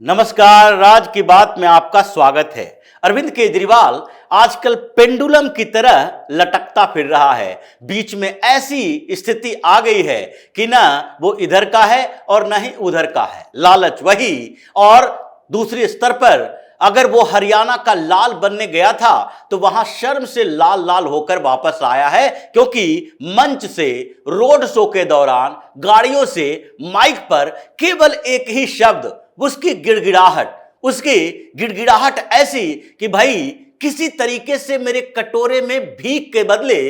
नमस्कार, राज की बात में आपका स्वागत है। अरविंद केजरीवाल आजकल पेंडुलम की तरह लटकता फिर रहा है। बीच में ऐसी स्थिति आ गई है कि ना वो इधर का है और ना ही उधर का है। लालच वही, और दूसरे स्तर पर अगर वो हरियाणा का लाल बनने गया था तो वहां शर्म से लाल लाल होकर वापस आया है, क्योंकि मंच से रोड शो के दौरान गाड़ियों से माइक पर केवल एक ही शब्द, उसकी गिड़गिड़ाहट ऐसी कि भाई किसी तरीके से मेरे कटोरे में भीख के बदले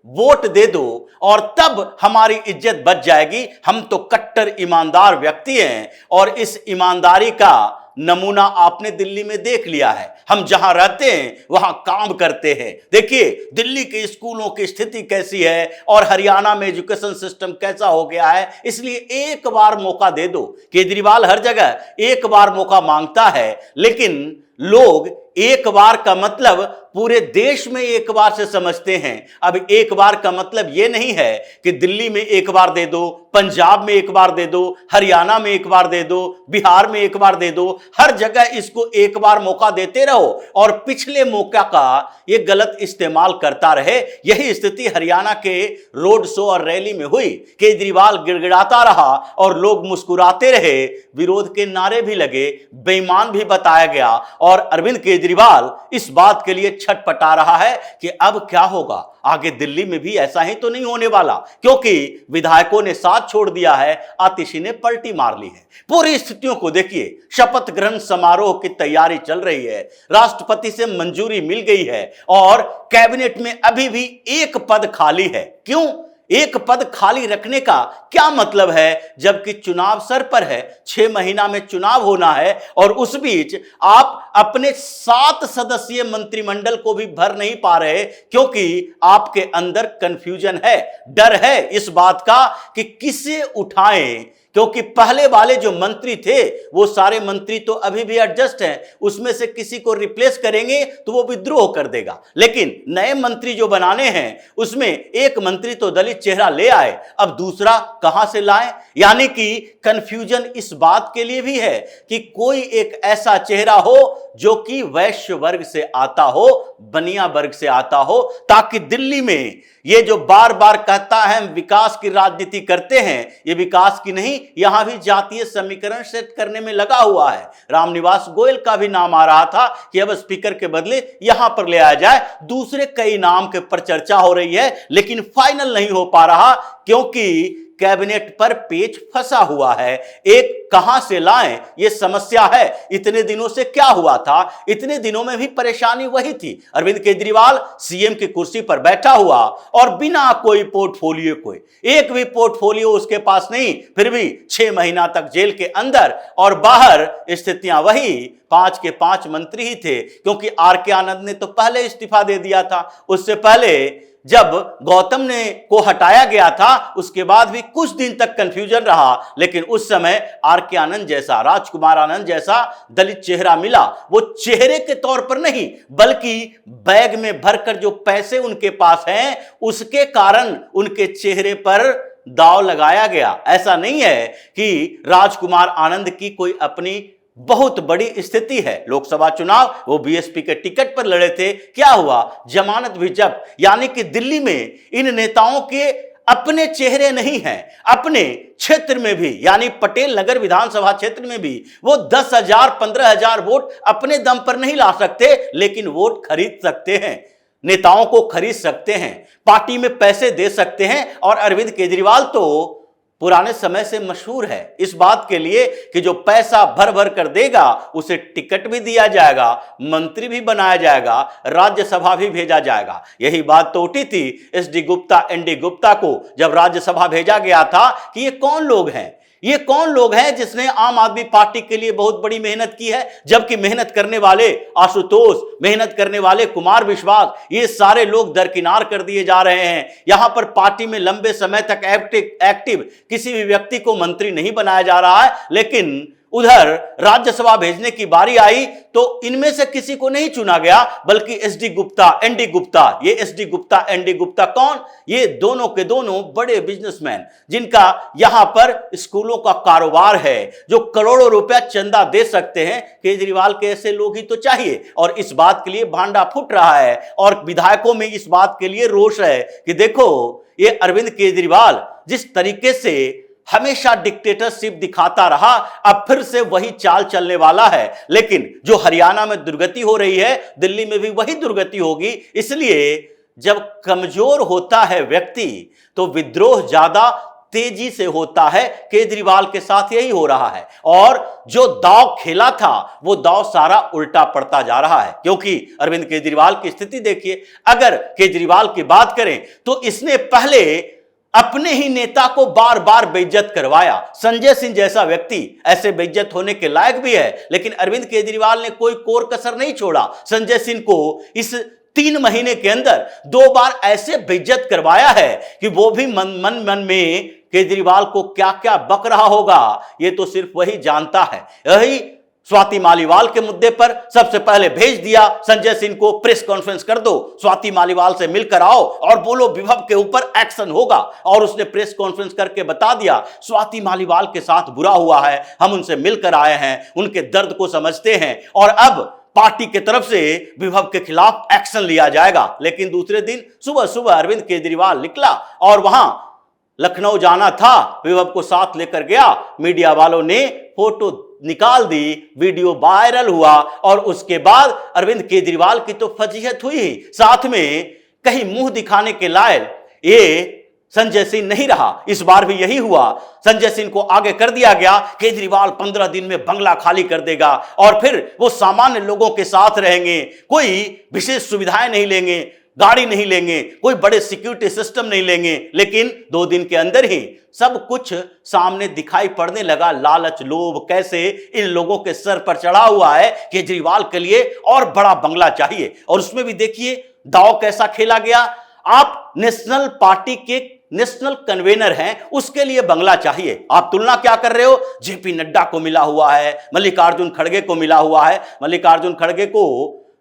वोट दे दो और तब हमारी इज्जत बच जाएगी। हम तो कट्टर ईमानदार व्यक्ति हैं और इस ईमानदारी का नमूना आपने दिल्ली में देख लिया है। हम जहां रहते हैं वहां काम करते हैं। देखिए दिल्ली के स्कूलों की स्थिति कैसी है और हरियाणा में एजुकेशन सिस्टम कैसा हो गया है। इसलिए एक बार मौका दे दो। केजरीवाल हर जगह एक बार मौका मांगता है, लेकिन लोग एक बार का मतलब पूरे देश में एक बार से समझते हैं। अब एक बार का मतलब यह नहीं है कि दिल्ली में एक बार दे दो, पंजाब में एक बार दे दो, हरियाणा में एक बार दे दो, बिहार में एक बार दे दो। हर जगह इसको एक बार मौका देते रहो और पिछले मौका का ये गलत इस्तेमाल करता रहे। यही स्थिति हरियाणा के रोड शो और रैली में हुई। केजरीवाल गिड़गिड़ाता रहा और लोग मुस्कुराते रहे, विरोध के नारे भी लगे, बेईमान भी बताया गया और अरविंद केजरीवाल इस बात के लिए छटपटा रहा है कि अब क्या होगा। आगे दिल्ली में भी ऐसा ही तो नहीं होने वाला, क्योंकि विधायकों ने साथ छोड़ दिया है, आतिशी ने पलटी मार ली है। पूरी स्थितियों को देखिए। शपथ ग्रहण समारोह की तैयारी चल रही है, राष्ट्रपति से मंजूरी मिल गई है और कैबिनेट में अभी भी एक पद खाली है। क्यों एक पद खाली रखने का क्या मतलब है, जबकि चुनाव सर पर है, 6 महीना में चुनाव होना है और उस बीच आप अपने 7 सदस्यीय मंत्रिमंडल को भी भर नहीं पा रहे, क्योंकि आपके अंदर कंफ्यूजन है, डर है इस बात का कि किसे उठाएं। क्योंकि पहले वाले जो मंत्री थे वो सारे मंत्री तो अभी भी एडजस्ट हैं, उसमें से किसी को रिप्लेस करेंगे तो वो विद्रोह कर देगा। लेकिन नए मंत्री जो बनाने हैं उसमें एक मंत्री तो दलित चेहरा ले आए, अब दूसरा कहां से लाएं। यानी कि कंफ्यूजन इस बात के लिए भी है कि कोई एक ऐसा चेहरा हो जो कि वैश्य वर्ग से आता हो, बनिया वर्ग से आता हो, ताकि दिल्ली में ये जो बार बार कहता है हम विकास की राजनीति करते हैं, ये विकास की नहीं, यहां भी जातीय समीकरण सेट करने में लगा हुआ है। रामनिवास गोयल का भी नाम आ रहा था कि अब स्पीकर के बदले यहां पर ले आया जाए। दूसरे कई नाम के पर चर्चा हो रही है, लेकिन फाइनल नहीं हो पा रहा, क्योंकि कैबिनेट पर पेच फंसा हुआ है। एक कहां से लाएं ये समस्या है। इतने दिनों से क्या हुआ था, इतने दिनों में भी परेशानी वही थी। अरविंद केजरीवाल सीएम की कुर्सी पर बैठा हुआ और बिना कोई पोर्टफोलियो, कोई एक भी पोर्टफोलियो उसके पास नहीं, फिर भी 6 महीना तक जेल के अंदर और बाहर स्थितियां वही। 5 के 5 मंत्री ही थे, क्योंकि आर के आनंद ने तो पहले इस्तीफा दे दिया था। उससे पहले जब गौतम ने को हटाया गया था उसके बाद भी कुछ दिन तक कंफ्यूजन रहा, लेकिन उस समय आर के आनंद जैसा, राजकुमार आनंद जैसा दलित चेहरा मिला। वो चेहरे के तौर पर नहीं, बल्कि बैग में भरकर जो पैसे उनके पास हैं उसके कारण उनके चेहरे पर दांव लगाया गया। ऐसा नहीं है कि राजकुमार आनंद की कोई अपनी बहुत बड़ी स्थिति है। लोकसभा चुनाव वो बीएसपी के टिकट पर लड़े थे, क्या हुआ, जमानत भी जब्त। यानी कि दिल्ली में इन नेताओं के अपने चेहरे नहीं हैं। अपने क्षेत्र में भी, यानी पटेल नगर विधानसभा क्षेत्र में भी वो 10,000 15,000 वोट अपने दम पर नहीं ला सकते, लेकिन वोट खरीद सकते हैं, नेताओं को खरीद सकते हैं, पार्टी में पैसे दे सकते हैं। और अरविंद केजरीवाल तो पुराने समय से मशहूर है इस बात के लिए कि जो पैसा भर भर कर देगा उसे टिकट भी दिया जाएगा, मंत्री भी बनाया जाएगा, राज्यसभा भी भेजा जाएगा। यही बात तो उठी थी एसडी गुप्ता, एनडी गुप्ता को जब राज्यसभा भेजा गया था कि ये कौन लोग हैं, ये कौन लोग हैं जिसने आम आदमी पार्टी के लिए बहुत बड़ी मेहनत की है। जबकि मेहनत करने वाले आशुतोष, मेहनत करने वाले कुमार विश्वास, ये सारे लोग दरकिनार कर दिए जा रहे हैं। यहां पर पार्टी में लंबे समय तक एक्टिव किसी भी व्यक्ति को मंत्री नहीं बनाया जा रहा है, लेकिन उधर राज्यसभा भेजने की बारी आई तो इनमें से किसी को नहीं चुना गया, बल्कि एसडी गुप्ता, एनडी गुप्ता। ये एसडी गुप्ता, एनडी गुप्ता कौन? ये दोनों के दोनों बड़े बिजनेसमैन जिनका यहां पर स्कूलों का कारोबार है, जो करोड़ों रुपया चंदा दे सकते हैं। केजरीवाल के ऐसे लोग ही तो चाहिए, और इस बात के लिए भांडा फूट रहा है और विधायकों में इस बात के लिए रोष है कि देखो, ये अरविंद केजरीवाल जिस तरीके से हमेशा डिक्टेटरशिप दिखाता रहा, अब फिर से वही चाल चलने वाला है। लेकिन जो हरियाणा में दुर्गति हो रही है, दिल्ली में भी वही दुर्गति होगी। इसलिए जब कमजोर होता है व्यक्ति तो विद्रोह ज्यादा तेजी से होता है। केजरीवाल के साथ यही हो रहा है, और जो दांव खेला था वो दांव सारा उल्टा पड़ता जा रहा है। क्योंकि अरविंद केजरीवाल की स्थिति देखिए, अगर केजरीवाल की बात करें तो इसने पहले अपने ही नेता को बार बार बेइज्जत करवाया। संजय सिंह जैसा व्यक्ति ऐसे बेइज्जत होने के लायक भी है, लेकिन अरविंद केजरीवाल ने कोई कोर कसर नहीं छोड़ा। संजय सिंह को इस 3 महीने के अंदर 2 बार ऐसे बेइज्जत करवाया है कि वो भी मन में केजरीवाल को क्या क्या बक रहा होगा, ये तो सिर्फ वही जानता है। यही स्वाति मालीवाल के मुद्दे पर सबसे पहले भेज दिया संजय सिंह को, प्रेस कॉन्फ्रेंस कर दो, स्वाति मालीवाल से मिलकर आओ और बोलो विभव के ऊपर एक्शन होगा। और उसने प्रेस कॉन्फ्रेंस करके बता दिया स्वाति मालीवाल के साथ बुरा हुआ है, हम उनसे मिलकर आए हैं, उनके दर्द को समझते हैं और अब पार्टी की तरफ से विभव के खिलाफ एक्शन लिया जाएगा। लेकिन दूसरे दिन सुबह सुबह अरविंद केजरीवाल निकला और वहां लखनऊ जाना था, विभव को साथ लेकर गया। मीडिया वालों ने फोटो निकाल दी, वीडियो वायरल हुआ और उसके बाद अरविंद केजरीवाल की तो फजीहत हुई ही, साथ में कहीं मुंह दिखाने के लायक ये संजय सिंह नहीं रहा। इस बार भी यही हुआ, संजय सिंह को आगे कर दिया गया। केजरीवाल 15 दिन में बंगला खाली कर देगा और फिर वो सामान्य लोगों के साथ रहेंगे, कोई विशेष सुविधाएं नहीं लेंगे, गाड़ी नहीं लेंगे, कोई बड़े सिक्योरिटी सिस्टम नहीं लेंगे। लेकिन 2 दिन के अंदर ही सब कुछ सामने दिखाई पड़ने लगा। लालच, लोभ कैसे इन लोगों के सर पर चढ़ा हुआ है। केजरीवाल के लिए और बड़ा बंगला चाहिए, और उसमें भी देखिए दांव कैसा खेला गया। आप नेशनल पार्टी के नेशनल कन्वेनर हैं, उसके लिए बंगला चाहिए। आप तुलना क्या कर रहे हो? जेपी नड्डा को मिला हुआ है, मल्लिकार्जुन खड़गे को मिला हुआ है। मल्लिकार्जुन खड़गे को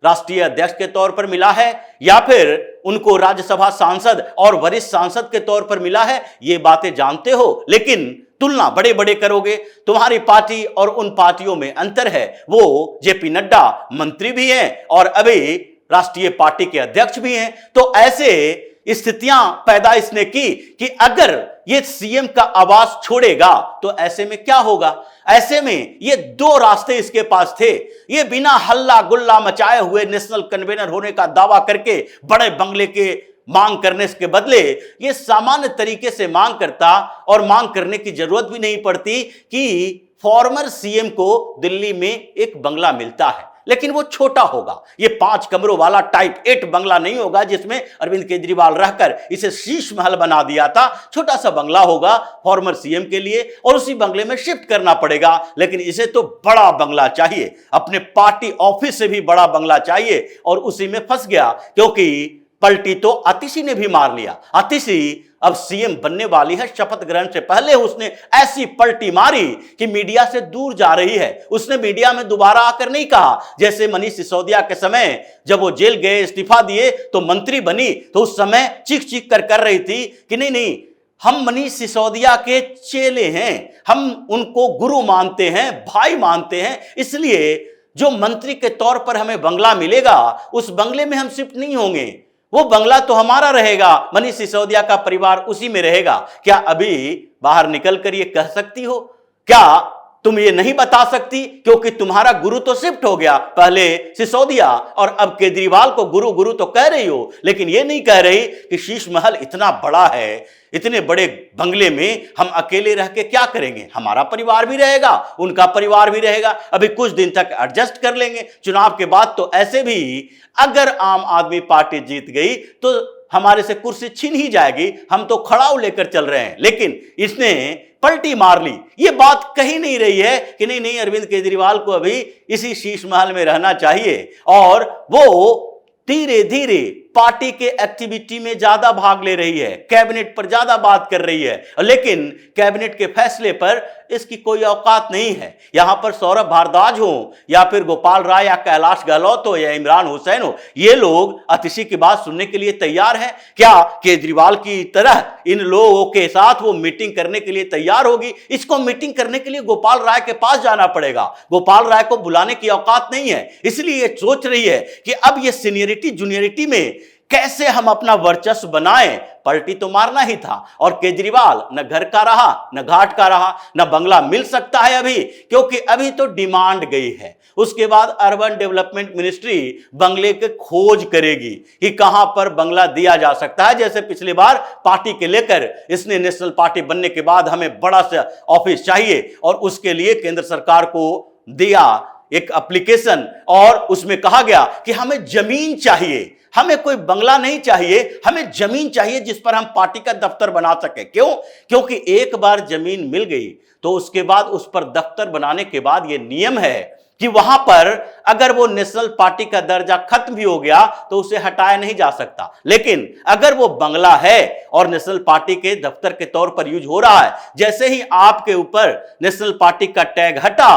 राष्ट्रीय अध्यक्ष के तौर पर मिला है या फिर उनको राज्यसभा सांसद और वरिष्ठ सांसद के तौर पर मिला है, ये बातें जानते हो। लेकिन तुलना बड़े बड़े करोगे, तुम्हारी पार्टी और उन पार्टियों में अंतर है। वो जेपी नड्डा मंत्री भी हैं और अभी राष्ट्रीय पार्टी के अध्यक्ष भी हैं। तो ऐसे स्थितियां पैदा इसने की कि अगर ये सीएम का आवाज छोड़ेगा तो ऐसे में क्या होगा। ऐसे में ये 2 रास्ते इसके पास थे। ये बिना हल्ला गुल्ला मचाए हुए नेशनल कन्वेनर होने का दावा करके बड़े बंगले के मांग करने के बदले ये सामान्य तरीके से मांग करता, और मांग करने की जरूरत भी नहीं पड़ती कि फॉर्मर सीएम को दिल्ली में एक बंगला मिलता है, लेकिन वो छोटा होगा। ये 5 कमरों वाला टाइप 8 बंगला नहीं होगा जिसमें अरविंद केजरीवाल रहकर इसे शीश महल बना दिया था। छोटा सा बंगला होगा फॉर्मर सीएम के लिए और उसी बंगले में शिफ्ट करना पड़ेगा। लेकिन इसे तो बड़ा बंगला चाहिए, अपने पार्टी ऑफिस से भी बड़ा बंगला चाहिए, और उसी में फंस गया। क्योंकि पलटी तो आतिशी ने भी मार लिया। आतिशी अब सीएम बनने वाली है। शपथ ग्रहण से पहले उसने ऐसी पलटी मारी कि मीडिया से दूर जा रही है। उसने मीडिया में दोबारा आकर नहीं कहा, जैसे मनीष सिसोदिया के समय जब वो जेल गए, इस्तीफा दिए तो मंत्री बनी, तो उस समय चीख चीख कर रही थी कि नहीं नहीं, हम मनीष सिसोदिया के चेले हैं, हम उनको गुरु मानते हैं, भाई मानते हैं, इसलिए जो मंत्री के तौर पर हमें बंगला मिलेगा उस बंगले में हम शिफ्ट नहीं होंगे, वो बंगला तो हमारा रहेगा, मनीष सिसोदिया का परिवार उसी में रहेगा। क्या अभी बाहर निकल कर ये कह सकती हो? क्या तुम ये नहीं बता सकती? क्योंकि तुम्हारा गुरु तो शिफ्ट हो गया, पहले सिसोदिया और अब केजरीवाल को गुरु गुरु तो कह रही हो, लेकिन ये नहीं कह रही कि शीश महल इतना बड़ा है, इतने बड़े बंगले में हम अकेले रह के क्या करेंगे, हमारा परिवार भी रहेगा, उनका परिवार भी रहेगा, अभी कुछ दिन तक एडजस्ट कर लेंगे, चुनाव के बाद तो ऐसे भी अगर आम आदमी पार्टी जीत गई तो हमारे से कुर्सी छीन ही जाएगी, हम तो खड़ाऊ लेकर चल रहे हैं। लेकिन इसने पलटी मार ली। ये बात कही नहीं रही है कि नहीं नहीं अरविंद केजरीवाल को अभी इसी शीश महल में रहना चाहिए, और वो धीरे धीरे पार्टी के एक्टिविटी में ज्यादा भाग ले रही है, कैबिनेट पर ज्यादा बात कर रही है, लेकिन कैबिनेट के फैसले पर इसकी कोई औकात नहीं है। यहां पर सौरभ भारद्वाज हो या फिर गोपाल राय या कैलाश गहलोत हो या इमरान हुसैन हो, ये लोग अतिशी की बात सुनने के लिए तैयार हैं क्या? केजरीवाल की तरह इन लोगों के साथ वो मीटिंग करने के लिए तैयार होगी? इसको मीटिंग करने के लिए गोपाल राय के पास जाना पड़ेगा। गोपाल राय को बुलाने की औकात नहीं है, इसलिए ये सोच रही है कि अब ये सीनियरिटी जूनियरिटी में कैसे हम अपना वर्चस्व बनाएं। पलटी तो मारना ही था, और केजरीवाल न घर का रहा न घाट का रहा, न बंगला मिल सकता है अभी, क्योंकि अभी तो डिमांड गई है। उसके बाद अर्बन डेवलपमेंट मिनिस्ट्री बंगले के खोज करेगी कि कहां पर बंगला दिया जा सकता है। जैसे पिछली बार पार्टी के लेकर इसने नेशनल पार्टी बनने के बाद हमें बड़ा सा ऑफिस चाहिए, और उसके लिए केंद्र सरकार को दिया एक एप्लीकेशन, और उसमें कहा गया कि हमें जमीन चाहिए, हमें कोई बंगला नहीं चाहिए, हमें जमीन चाहिए जिस पर हम पार्टी का दफ्तर बना सके। क्यों? क्योंकि एक बार जमीन मिल गई तो उसके बाद उस पर दफ्तर बनाने के बाद यह नियम है कि वहां पर अगर वो नेशनल पार्टी का दर्जा खत्म भी हो गया तो उसे हटाया नहीं जा सकता। लेकिन अगर वो बंगला है और नेशनल पार्टी के दफ्तर के तौर पर यूज हो रहा है, जैसे ही आपके ऊपर नेशनल पार्टी का टैग हटा,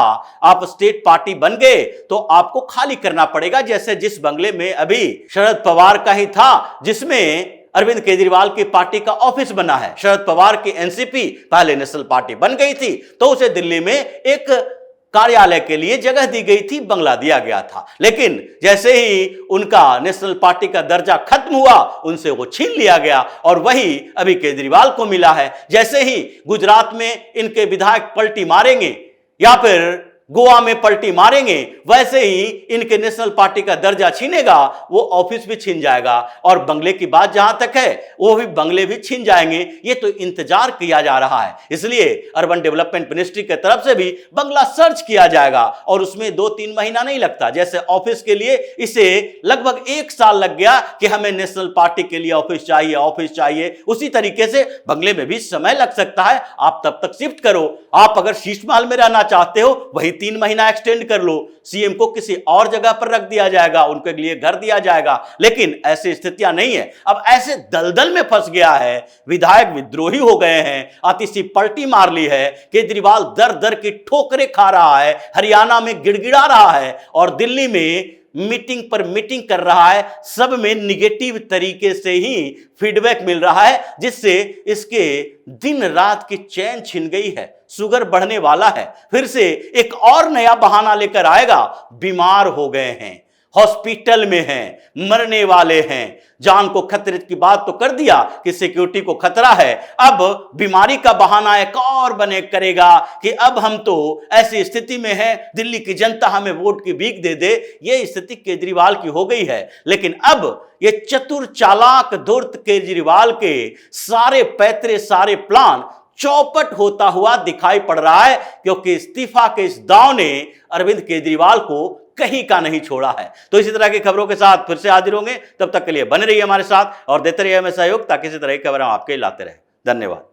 आप स्टेट पार्टी बन गए, तो आपको खाली करना पड़ेगा। जैसे जिस बंगले में अभी शरद पवार का ही था, जिसमें अरविंद केजरीवाल की पार्टी का ऑफिस बना है। शरद पवार की एनसीपी पहले नेशनल पार्टी बन गई थी, तो उसे दिल्ली में एक कार्यालय के लिए जगह दी गई थी, बंगला दिया गया था। लेकिन जैसे ही उनका नेशनल पार्टी का दर्जा खत्म हुआ, उनसे वो छीन लिया गया, और वही अभी केजरीवाल को मिला है। जैसे ही गुजरात में इनके विधायक पलटी मारेंगे या फिर गोवा में पलटी मारेंगे, वैसे ही इनके नेशनल पार्टी का दर्जा छीनेगा, वो ऑफिस भी छीन जाएगा, और बंगले की बात जहां तक है वो भी बंगले भी छीन जाएंगे। ये तो इंतजार किया जा रहा है, इसलिए अर्बन डेवलपमेंट मिनिस्ट्री की तरफ से भी बंगला सर्च किया जाएगा, और उसमें 2-3 महीना नहीं लगता। जैसे ऑफिस के लिए इसे लगभग 1 साल लग गया कि हमें नेशनल पार्टी के लिए ऑफिस चाहिए, ऑफिस चाहिए, उसी तरीके से बंगले में भी समय लग सकता है। आप तब तक शिफ्ट करो। आप अगर शीश महल में रहना चाहते हो, वही 3 महीना एक्सटेंड कर लो, सीएम को किसी और जगह पर रख दिया जाएगा, उनके लिए घर दिया जाएगा। लेकिन ऐसी स्थितियां नहीं है। अब ऐसे दलदल में फंस गया है, विधायक विद्रोही हो गए हैं, आतिशी पलटी मार ली है, केजरीवाल दर दर की ठोकरें खा रहा है, हरियाणा में गिड़गिड़ा रहा है, और दिल्ली में मीटिंग पर मीटिंग कर रहा है। सब में निगेटिव तरीके से ही फीडबैक मिल रहा है, जिससे इसके दिन रात की चैन छिन गई है। शुगर बढ़ने वाला है, फिर से एक और नया बहाना लेकर आएगा। बीमार हो गए हैं, हॉस्पिटल में हैं, मरने वाले हैं, जान को खतरे की बात तो कर दिया कि सिक्योरिटी को खतरा है। अब बीमारी का बहाना एक और बने करेगा कि अब हम तो ऐसी स्थिति में हैं, दिल्ली की जनता हमें वोट की भीख दे दे। ये स्थिति केजरीवाल की हो गई है। लेकिन अब ये चतुर चालाक धूर्त केजरीवाल के सारे पैतरे, सारे प्लान चौपट होता हुआ दिखाई पड़ रहा है, क्योंकि इस्तीफा के इस दांव ने अरविंद केजरीवाल को कहीं का नहीं छोड़ा है। तो इसी तरह की खबरों के साथ फिर से हाजिर होंगे। तब तक के लिए बने रहिए हमारे साथ और देते रहिए हमें सहयोग, ताकि इसी तरह की खबर हम आपके लाते रहे। धन्यवाद।